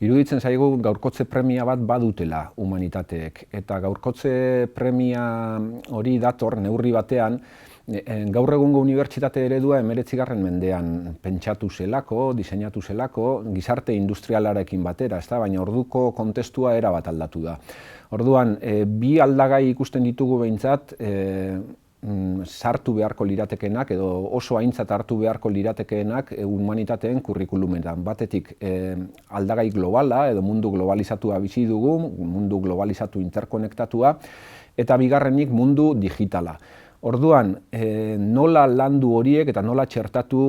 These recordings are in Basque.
Iruditzen zaigu gaurkotze premia bat badutela humanitateek, eta gaurkotze premia hori dator neurri batean gaur egungo unibertsitate eredua 19. mendean pentsatu zelako, diseinatu zelako, gizarte industrialarekin batera, baina orduko kontestua erabat aldatu da. Orduan, bi aldagai ikusten ditugu behintzat, sartu beharko liratekenak edo oso aintzat hartu beharko liratekenak humanitateen kurrikulumetan. Batetik aldagai globala edo mundu globalizatua bizi dugu, mundu globalizatu interkonektatua, eta bigarrenik mundu digitala. Orduan, nola landu horiek eta nola txertatu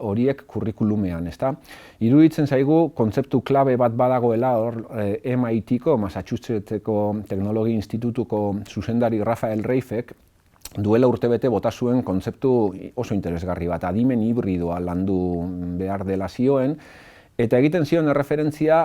horiek kurrikulumean, Iruditzen zaigu kontzeptu klabe bat badagoela hor MIT-ko, Massachusettseko Teknologi Institutuko zuzendari Rafael Reifek duela urtebete bota zuen kontzeptu oso interesgarri bat, adimen hibridoa landu behar dela zioen, eta egiten zion erreferentzia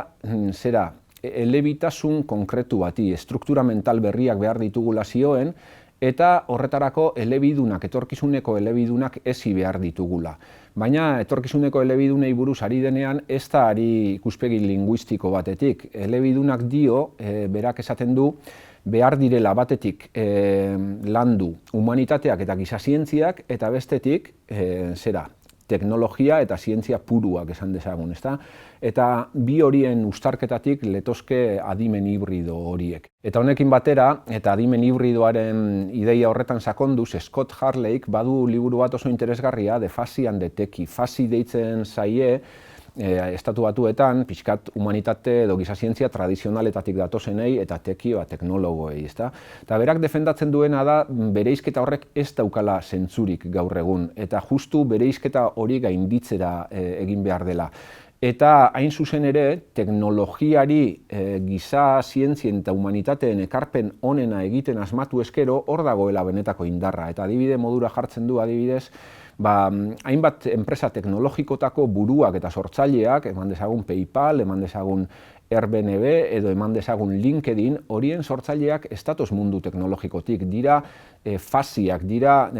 zera, elebitasun konkretu bati, struktura mental berriak behar ditugula zioen, eta horretarako elebidunak, etorkizuneko elebidunak ezi behar ditugula. Baina etorkizuneko elebidunei buruz ari denean ez da ari ikuspegi linguistiko batetik. Elebidunak dio, berak esaten du, behar direla batetik landu humanitateak eta giza zientziak, eta bestetik teknologia eta zientzia puruak esan dezagun, Eta bi horien uztarketatik letozke adimen hibrido horiek. Eta honekin batera, eta adimen hibridoaren ideia horretan sakonduz, Scott Harleyk badu liburu bat oso interesgarria, The Fuzzy and the Techie. Fuzzy deitzen zaie, Estatu Batuetan, pixkat humanitate edo giza zientzia tradizionaletatik datozenei eta teknologoei. Eta berak defendatzen duena da, bereizketa horrek ez daukala zentzurik gaur egun, eta justu bereizketa hori gainditzera egin behar dela. Eta hain zuzen ere, teknologiari giza zientzien eta humanitateen ekarpen onena egiten asmatu eskero, hor dagoela benetako indarra. Eta adibide modura jartzen du, adibidez, hainbat enpresa teknologikotako buruak eta sortzaileak, eman dezagun PayPal, eman dezagun Airbnb edo eman dezagun LinkedIn, horien sortzaileak ez datoz mundu teknologikotik, dira fasiak, dira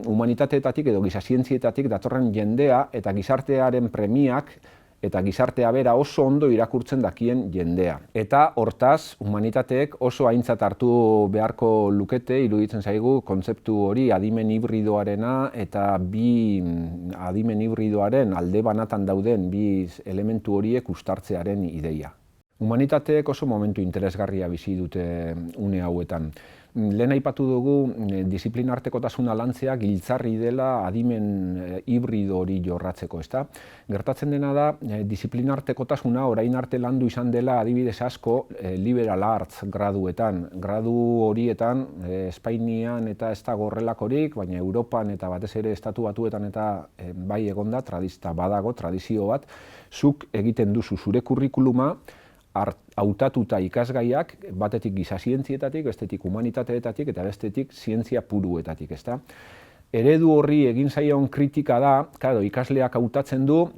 humanitateetatik edo giza zientzietatik datorren jendea eta gizartearen premiak eta gizartea bera oso ondo irakurtzen dakien jendea. Eta hortaz, humanitateek oso aintzat hartu beharko lukete, iruditzen zaigu, kontzeptu hori adimen hibridoarena eta bi adimen hibridoaren alde banatan dauden bi elementu horiek uztartzearen ideia. Humanitateek oso momentu interesgarria bizi dute une hauetan. Lehen aipatu dugu disiplinartekotasuna lantzea giltzarri dela adimen hibrido hori jorratzeko, Gertatzen dena da, disiplinartekotasuna orain arte landu izan dela adibidez asko liberal arts graduetan. Gradu horietan, Espainian eta ez dago horrelakorik, baina Europan eta batez ere Estatu Batuetan eta bai egonda, badago tradizio bat, zuk egiten duzu zure kurrikuluma, hautatuta ikasgaiak, batetik giza zientzietatik, bestetik humanitateetatik eta bestetik zientzia puruetatik, Eredu horri egin zaion kritika da, ikasleak hautatzen du,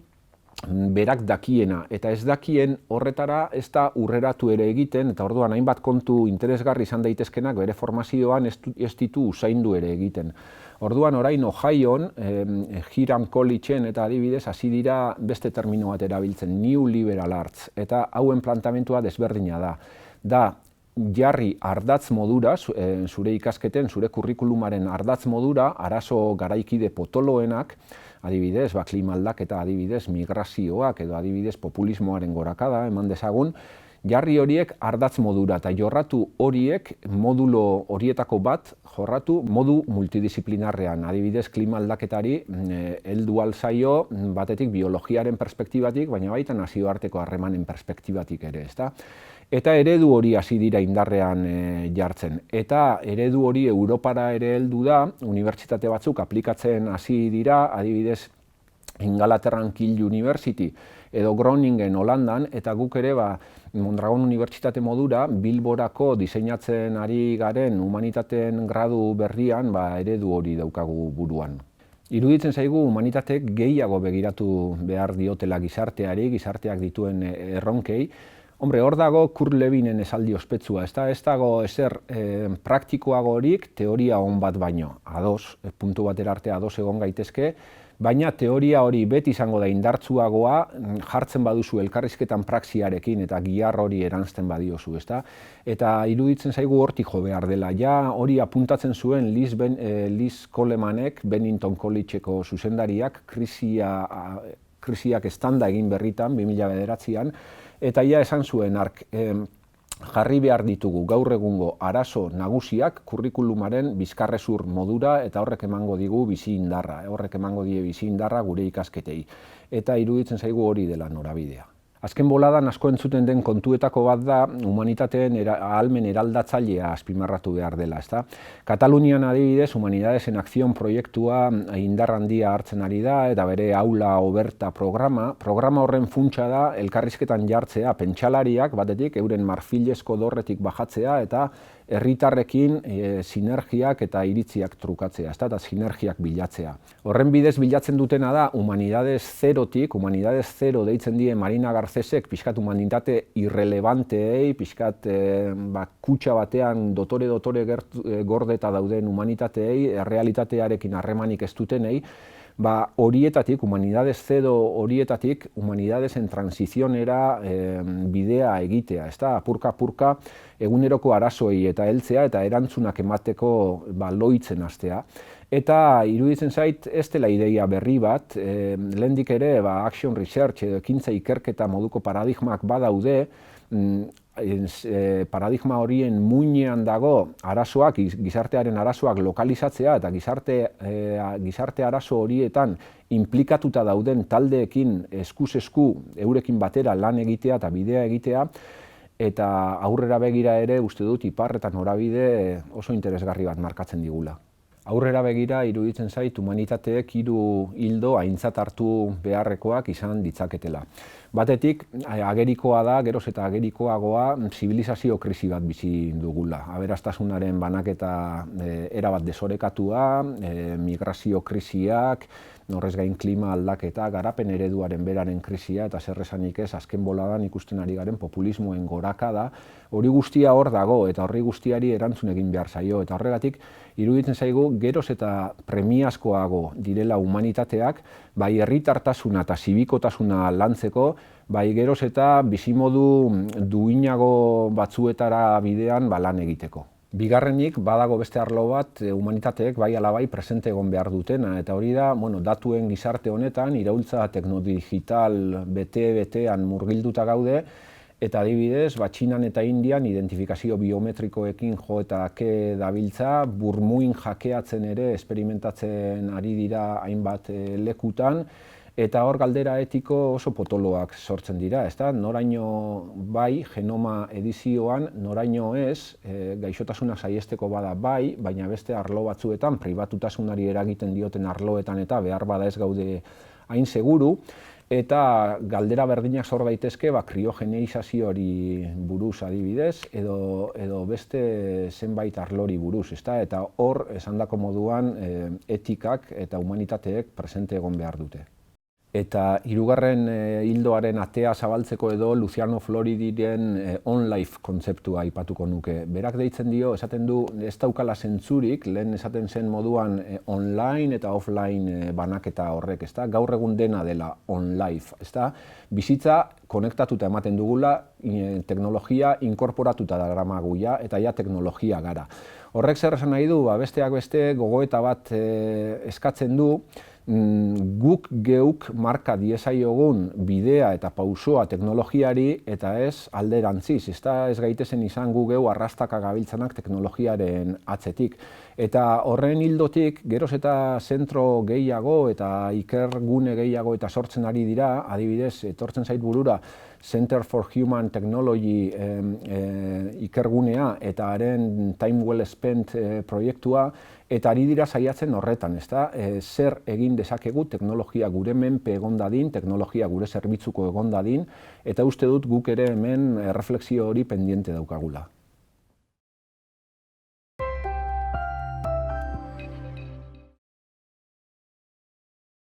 berak dakiena, eta ez dakien horretara ez da urreratu ere egiten, eta orduan hainbat kontu interesgarri izan daitezkenak bere formazioan ez ditu usaindu ere egiten. Orduan orain Ohioan, Hiram Collegeen eta adibidez hasi dira beste termino bat erabiltzen, New Liberal Arts, eta hauen plantamentua desberdina da. Da, jarri ardatz modura, zure ikasketen, zure kurrikulumaren ardatz modura, arazo garaikide potoloenak, adibidez, klima aldaketa, adibidez, migrazioak edo adibidez populismoaren gorakada, eman dezagun, jarri horiek ardatz modura eta jorratu horiek modulo horietako bat jorratu modu multidisiplinarrean. Adibidez, klima aldaketari heldu ahal zaio batetik biologiaren perspektibatik, baina baita nazioarteko harremanen perspektibatik ere, Eta eredu hori hasi dira indarrean jartzen. Eta eredu hori Europara ere heldu da, unibertsitate batzuk aplikatzen hasi dira, adibidez, Ingalaterran Keele University edo Groningen Holandan, eta guk ere Mondragon Unibertsitate modura Bilborako diseinatzen ari garen humanitateen gradu berrian eredu hori daukagu buruan. Iruditzen zaigu humanitateek gehiago begiratu behar diotela gizarteari, gizarteak dituen erronkei. Hor dago Kurt Lewinen esaldi ospetsua, ez dago ezer praktikoagorik teoria on bat baino. Ados, puntu batera arte ados egon gaitezke, baina teoria hori beti izango da indartsuagoa jartzen baduzu elkarrizketan praxiarekin eta gihar hori eranzten badiozu, ezta? Eta iruditzen zaigu hortik jo behar dela. Ja hori apuntatzen zuen Liz Coleemanek, Bennington Collegeko zuzendariak, krisiak estanda egin berritan, 2009an, eta ja esan zuen hark, jarri behar ditugu gaur egungo arazo nagusiak kurrikulumaren bizkarrezur modura eta horrek emango digu bizi indarra, horrek emango die bizi indarra gure ikasketei. Eta iruditzen zaigu hori dela norabidea. Azken boladan asko entzuten den kontuetako bat da humanitateen ahalmen eraldatzailea azpimarratu behar dela, ezta? Katalunian adibidez, Humanidades en Acción proiektua indar handia hartzen ari da eta bere aula oberta programa horren funtsa da elkarrizketan jartzea pentsalariak batetik euren marfilezko dorretik bajatzea eta herritarrekin sinergiak eta iritziak trukatzea, eta sinergiak bilatzea. Horren bidez bilatzen dutena da Humanidades Zerotik, Humanidades Zero deitzen die Marina Garcesek, pixkat humanitate irrelevanteei, pixkat kutxa batean dotore gordeta dauden humanitateei, errealitatearekin harremanik ez dutenei, horietatik, Humanidades Zero horietatik, Humanidades en Transicionera bidea egitea, apurka eguneroko arazoei eta heltzea eta erantzunak emateko loitzen hastea. Eta iruditzen zait ez dela ideia berri bat, lehendik ere action research edo ekintza ikerketa moduko paradigmak badaude, paradigma horien muinean dago arazoak, gizartearen arazoak lokalizatzea eta gizarte arazo horietan inplikatuta dauden taldeekin eskuz esku eurekin batera lan egitea eta bidea egitea, eta aurrera begira ere uste dut ipar eta norabide oso interesgarri bat markatzen digula. Aurrera begira iruditzen zait humanitateek 3 ildo aintzat hartu beharrekoak izan ditzaketela. Batetik, agerikoa da, geroz eta agerikoagoa, zibilizazio krisi bat bizi dugula. Aberastasunaren banaketa erabat desorekatua, migrazio krisiak, horrez gain klima aldaketa, garapen ereduaren beraren krisia eta zer esanik ez, azken boladan ikusten ari garen populismoen gorakada, hori guztia hor dago eta horri guztiari erantzun egin behar zaio. Eta horregatik, iruditzen zaigu, geroz eta premiazkoago direla humanitateak, bai herritartasuna eta zibikotasuna lantzeko, bai geroz eta bizimodu duinago batzuetara bidean lan egiteko. Bigarrenik, badago beste arlo bat humanitateek bai ala bai presente egon behar dutena, eta hori da, datuen gizarte honetan, iraultza teknodigital bete-betean murgilduta gaude, eta adibidez, Txinan eta Indian identifikazio biometrikoekin jo eta ke dabiltza, burmuin jakeatzen ere esperimentatzen ari dira hainbat lekutan, eta hor galdera etiko oso potoloak sortzen dira, ezta? Noraino bai genoma edizioan, noraino ez, gaixotasuna saihesteko bada bai, baina beste arlo batzuetan, pribatutasunari eragiten dioten arloetan eta behar bada ez gaude hain seguru, eta galdera berdinak sor daitezke kriogeneizazioari buruz adibidez, edo beste zenbait arlori buruz, ezta? Eta hor, esandako moduan, etikak eta humanitateek presente egon behar dute. Eta hirugarren ildoaren atea zabaltzeko edo Luciano Floridiren on-life kontzeptua aipatuko nuke. Berak deitzen dio, esaten du, ez daukala zentzurik, lehen esaten zen moduan online eta offline banaketa horrek, ezta? Gaur egun dena dela on-life, ezta? Bizitza konektatuta ematen dugula, teknologia inkorporatuta da gramaguia eta ja teknologia gara. Horrek zer esan nahi du, besteak beste gogoeta bat eskatzen du, guk geuk marka diezaiogun bidea eta pausoa teknologiari eta ez alderantziz, ez gaitezen izan gu geu arrastaka gabiltzanak teknologiaren atzetik. Eta horren hildotik, geroz eta zentro gehiago eta ikergune gehiago eta sortzen ari dira, adibidez, etortzen zait burura, Center for Human Technology ikergunea eta haren Time Well Spent proiektua, eta ari dira saiatzen horretan, zer egin dezakegu teknologia gure menpe egon dadin, teknologia gure zerbitzuko egon dadin, eta uste dut guk ere hemen erreflexio hori pendiente daukagula.